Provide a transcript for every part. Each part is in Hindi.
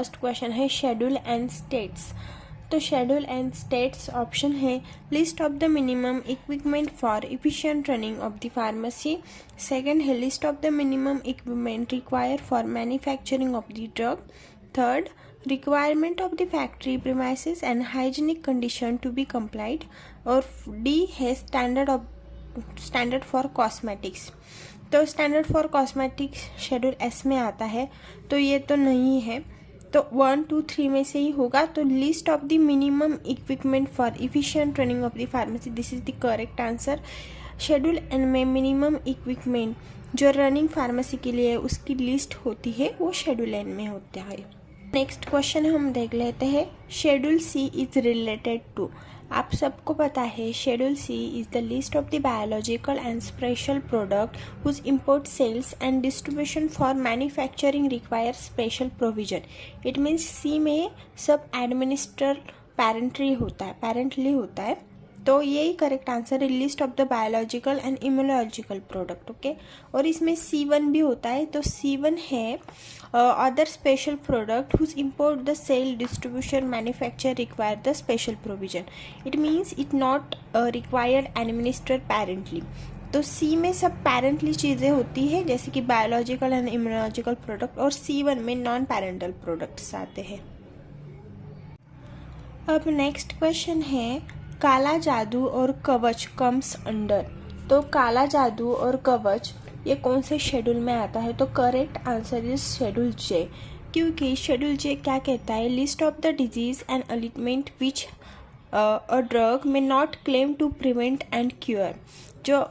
फर्स्ट क्वेश्चन है शेड्यूल एंड स्टेट्स। तो शेड्यूल एंड स्टेट्स ऑप्शन है list of the minimum equipment for efficient running of the pharmacy. Second है list of the minimum equipment require for manufacturing of the drug. Third, requirement of the factory premises and hygienic condition to be complied. और डी है स्टैंडर्ड फॉर कॉस्मेटिक्स। तो standard for cosmetics schedule S में आता है, तो ये तो नहीं है, तो 1, 2, 3 में से ही होगा। तो list of the minimum equipment for efficient running of the pharmacy, this is the correct answer. Schedule N में मिनिमम इक्विपमेंट जो रनिंग फार्मेसी के लिए उसकी लिस्ट होती है वो शेड्यूल एन में होता है। नेक्स्ट क्वेश्चन हम देख लेते हैं, schedule C is related to. आप सबको पता है schedule C is the list of the biological and special product whose import sales and distribution for manufacturing require special provision. It means C में सब एडमिनिस्टर पैरेंटली होता है, तो यही करेक्ट आंसर है, list of the biological and immunological product. Okay, और इसमें C1 भी होता है, तो C1 है other special product whose import the sale distribution manufacture require the special provision. It means it not required administer parenterally. तो सी में सब पैरेंटली चीज़ें होती है जैसे कि बायोलॉजिकल एंड इम्यूनोलॉजिकल प्रोडक्ट, और C1 में नॉन पैरेंटल प्रोडक्ट्स आते हैं। अब नेक्स्ट क्वेश्चन है, काला जादू और कवच कम्स अंडर। तो काला जादू और कवच ये कौन से शेड्यूल में आता है? तो correct answer is schedule J, क्योंकि शेड्यूल जे क्या कहता है, list of the disease and ailment which a drug may not claim to prevent and cure. जो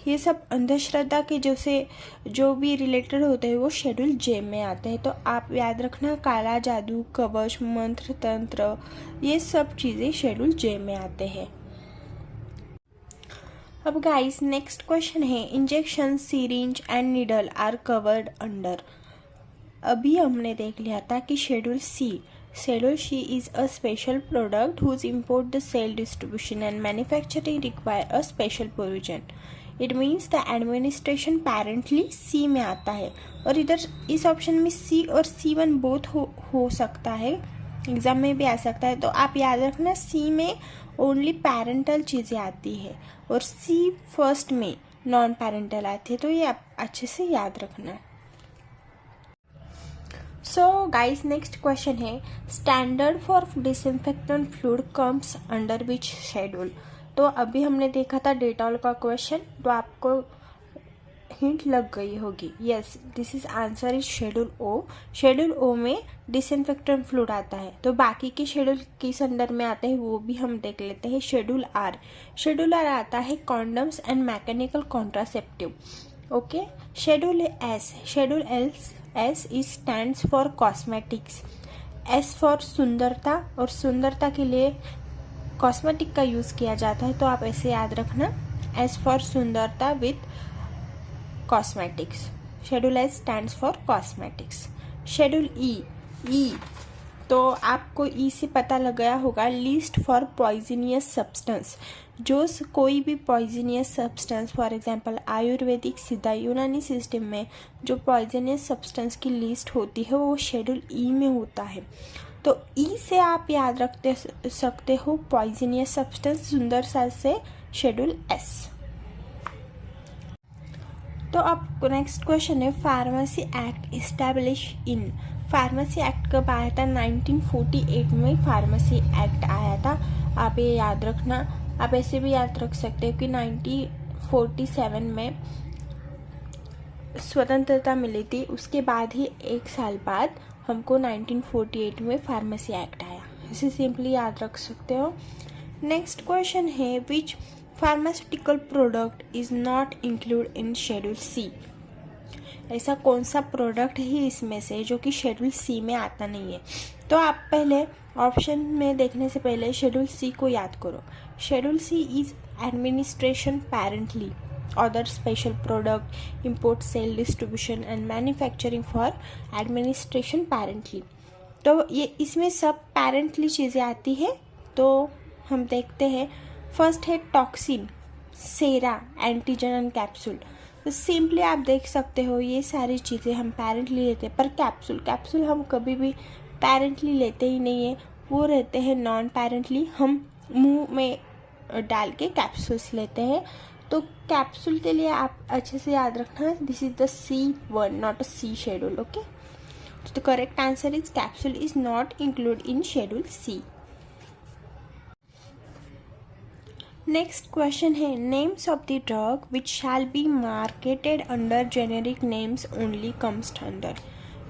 ये सब अंधश्रद्धा के जो भी रिलेटेड होते हैं वो शेड्यूल जे में आते हैं। तो आप याद रखना, काला जादू, कवच, मंत्र तंत्र, ये सब चीज़ें शेड्यूल जे में आते हैं। अब गाइस नेक्स्ट क्वेश्चन है, injection, syringe and needle are covered under. अभी हमने देख लिया था कि schedule C is a special product whose import the sale distribution and manufacturing require a special provision. It means the administration parenterally C में आता है, और इधर इस ऑप्शन में सी और C1 बोथ हो सकता है, एग्जाम में भी आ सकता है। तो आप याद रखना, सी में ओनली पैरेंटल चीज़ें आती है और सी फर्स्ट में नॉन पैरेंटल आती है, तो ये आप अच्छे से याद रखना। सो गाइस नेक्स्ट क्वेश्चन है, standard for disinfectant fluid comes under which schedule. तो अभी हमने देखा था डेटॉल का क्वेश्चन, तो आपको हिंट लग गई होगी। Yes, this is answer is schedule O. Schedule O में डिसइंफेक्टेंट फ्लूइड आता है। तो बाकी के शेड्यूल किस अंडर में आते हैं वो भी हम देख लेते हैं। शेड्यूल आर आता है condoms and mechanical contraceptive. Okay, schedule S is stands for cosmetics. S for सुंदरता, और सुंदरता के लिए कॉस्मेटिक का यूज़ किया जाता है, तो आप ऐसे याद रखना, एस फॉर सुंदरता with cosmetics. Schedule S stands for cosmetics. Schedule E, तो आपको ई से पता लग गया होगा, लिस्ट फॉर पॉइजनियस सब्सटेंस। जो कोई भी poisonous substance, for example Ayurvedic, सिद्धा, यूनानी सिस्टम में जो पॉइजनियस सब्सटेंस की लिस्ट होती है वो शेड्यूल ई में होता है। तो ई से आप याद रखते सकते हो पॉइजनियस सब्सटेंस, सुंदरता से शेड्यूल एस। तो अब नेक्स्ट क्वेश्चन है, pharmacy act establish in. Pharmacy act कब आया था? 1948 में फार्मेसी एक्ट आया था। आप ये याद रखना। आप ऐसे भी याद रख सकते हो कि 1947 में स्वतंत्रता मिली थी, उसके बाद ही 1 साल बाद हमको 1948 में फार्मेसी एक्ट आया। इसे सिंपली याद रख सकते हो। नेक्स्ट क्वेश्चन है, which pharmaceutical product is not include in schedule C. ऐसा कौन सा प्रोडक्ट ही इसमें से जो कि शेड्यूल सी में आता नहीं है? तो आप पहले ऑप्शन में देखने से पहले शेड्यूल सी को याद करो। Schedule C is administration parenterally, other special product, import, sale, distribution and manufacturing for administration parenterally. तो ये इसमें सब पैरेंटली चीज़ें आती है। तो हम देखते हैं, फर्स्ट है toxin, sera, antigen and capsule. तो सिंपली आप देख सकते हो ये सारी चीज़ें हम पैरेंटली लेते हैं, पर कैप्सूल हम कभी भी पैरेंटली लेते ही नहीं है, वो रहते हैं नॉन पैरेंटली, हम मुंह में डाल के कैप्सूल्स लेते हैं। तो कैप्सूल के लिए आप अच्छे से याद रखना, this is the C1 not a C schedule. Okay, तो the correct answer is capsule is not include in schedule C। Next question है names of the drug which shall be marketed under generic names only comes under.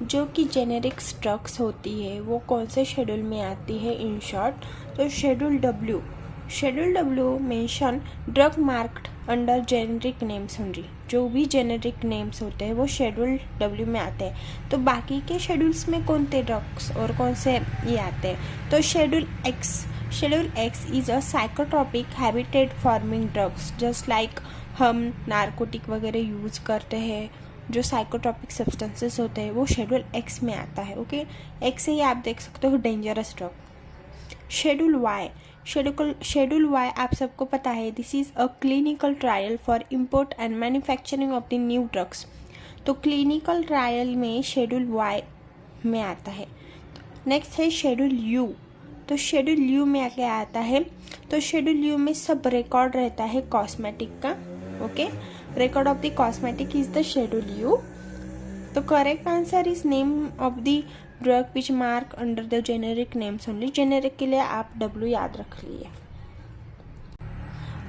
जो कि जेनेरिक्स ड्रग्स होती है वो कौन से शेड्यूल में आती है इन शॉर्ट, तो schedule W mention drug marked under generic names only. जो भी जेनेरिक नेम्स होते हैं वो शेड्यूल W में आते हैं। तो बाकी के शेड्यूल्स में कौन से ड्रग्स और कौन से ये आते हैं, तो schedule X is a psychotropic habitat forming drugs, just like हम नारकोटिक वगैरह यूज करते हैं, जो साइकोट्रॉपिक सब्सटेंसेस होते हैं वो शेड्यूल X में आता है। ओके, X से ही आप देख सकते हो डेंजरस ड्रग। शेड्यूल Y आप सबको पता है, this is a clinical trial for import and manufacturing of the new drugs. तो क्लिनिकल ट्रायल में शेड्यूल Y में आता है। नेक्स्ट है शेड्यूल U। तो शेड्यूल U में क्या आता है, तो शेड्यूल U में सब रिकॉर्ड रहता है कॉस्मेटिक का। Okay, record of the cosmetic is the schedule U. The correct answer is name of the drug which mark under the generic names only. generic के लिए आप W याद रख लिए।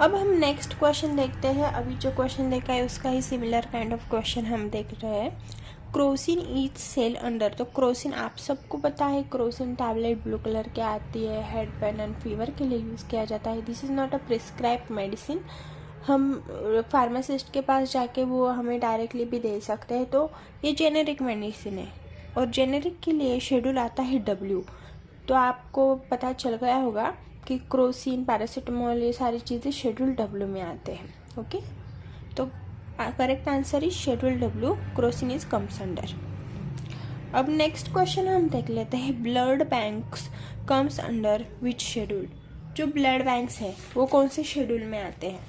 अब हम नेक्स्ट क्वेश्चन देखते हैं। अभी जो क्वेश्चन देखा है उसका ही सिमिलर काइंड ऑफ क्वेश्चन हम देख रहे हैं। Crocin is sale under. तो क्रोसिन आप सबको पता है, क्रोसिन टैबलेट ब्लू कलर के आती है, हेड पेन एंड फीवर के लिए यूज़ किया जाता है। This is not a prescribe medicine, हम फार्मासिस्ट के पास जाके वो हमें डायरेक्टली भी दे सकते हैं। तो ये जेनेरिक मेडिसिन है और जेनेरिक के लिए शेड्यूल आता है W। तो आपको पता चल गया होगा कि क्रोसिन, पैरासीटामोल, ये सारी चीज़ें शेड्यूल W में आते हैं। ओके, तो correct answer is schedule W, Crocin is comes under. अब नेक्स्ट क्वेश्चन हम देख लेते हैं, blood banks comes under which schedule. जो ब्लड बैंक्स है वो कौन से शेड्यूल में आते हैं,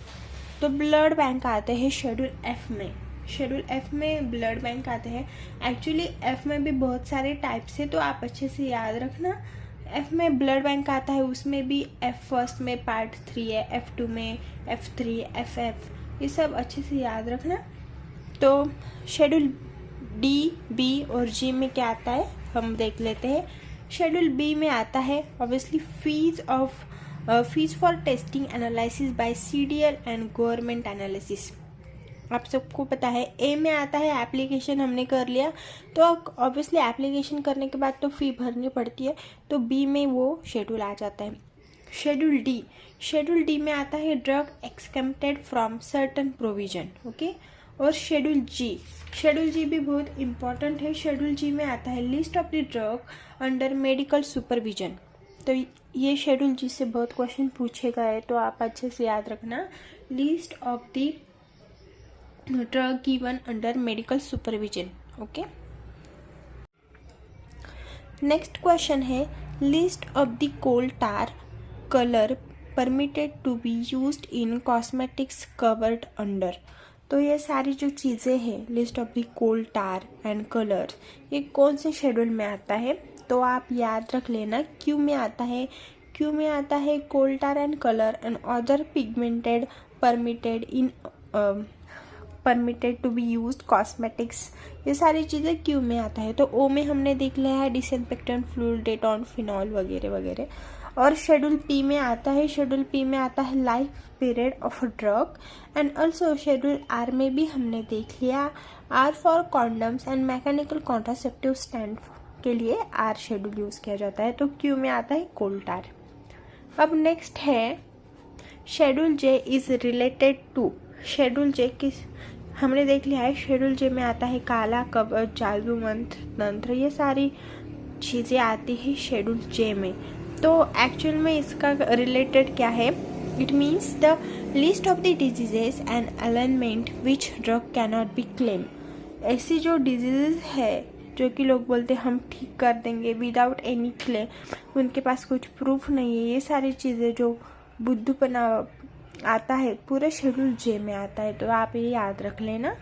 तो ब्लड बैंक आते हैं शेड्यूल F में। शेड्यूल F में ब्लड बैंक आते हैं। एक्चुअली F में भी बहुत सारे टाइप्स है, तो आप अच्छे से याद रखना। F में ब्लड बैंक आता है, उसमें भी F फर्स्ट में पार्ट 3 है, F2 में F3, FF, ये सब अच्छे से याद रखना। तो शेड्यूल D, B और G में क्या आता है हम देख लेते हैं। शेड्यूल B में आता है obviously fees for testing analysis bye CDL and government analysis. आप सबको पता है। ए में आता है एप्लीकेशन, हमने कर लिया तो ऑब्वियसली एप्लीकेशन करने के बाद तो फ़ी भरनी पड़ती है, तो बी में वो शेड्यूल आ जाता है। शेड्यूल डी में आता है drug exempted from certain provision. Okay, और शेड्यूल जी भी बहुत इंपॉर्टेंट है। शेड्यूल जी में आता है list of the drug under medical supervision. तो ये शेड्यूल जी से बहुत क्वेश्चन पूछे गए, तो आप अच्छे से याद रखना, list of the drug given under medical supervision. Okay, next question है list of the coal tar colour permitted to be used in cosmetics covered under. तो ये सारी जो चीज़ें हैं, list of the coal tar and colours, ये कौन से शेड्यूल में आता है, तो आप याद रख लेना। क्यू में आता है coal tar and colour and other pigmented permitted to be used cosmetics, ये सारी चीज़ें क्यू में आता है। तो ओ में हमने देख लिया है डिसइंफेक्टेंट फ्लूइड, डेटॉन, फिनॉल वगैरह वगैरह। और शेड्यूल पी में आता है life period of drug and also schedule R में भी हमने देख लिया, R for condoms and mechanical contraceptive stand के लिए आर शेड्यूल यूज़ किया जाता है। तो क्यू में आता है कोल टार। अब नेक्स्ट है schedule J is related to. Schedule J किस हमने देख लिया है, शेड्यूल जे में आता है काला कवच, जादू तंत्र, ये सारी चीज़ें आती है शेड्यूल जे में। तो एक्चुअल में इसका रिलेटेड क्या है, it means the list of the diseases and alignment which drug cannot be claim. ऐसी जो डिजीजेज है जो कि लोग बोलते हैं हम ठीक कर देंगे विदाउट एनी क्लेम, उनके पास कुछ प्रूफ नहीं है, ये सारी चीज़ें जो बुद्धूपना आता है पूरे शेड्यूल जे में आता है। तो आप ये याद रख लेना।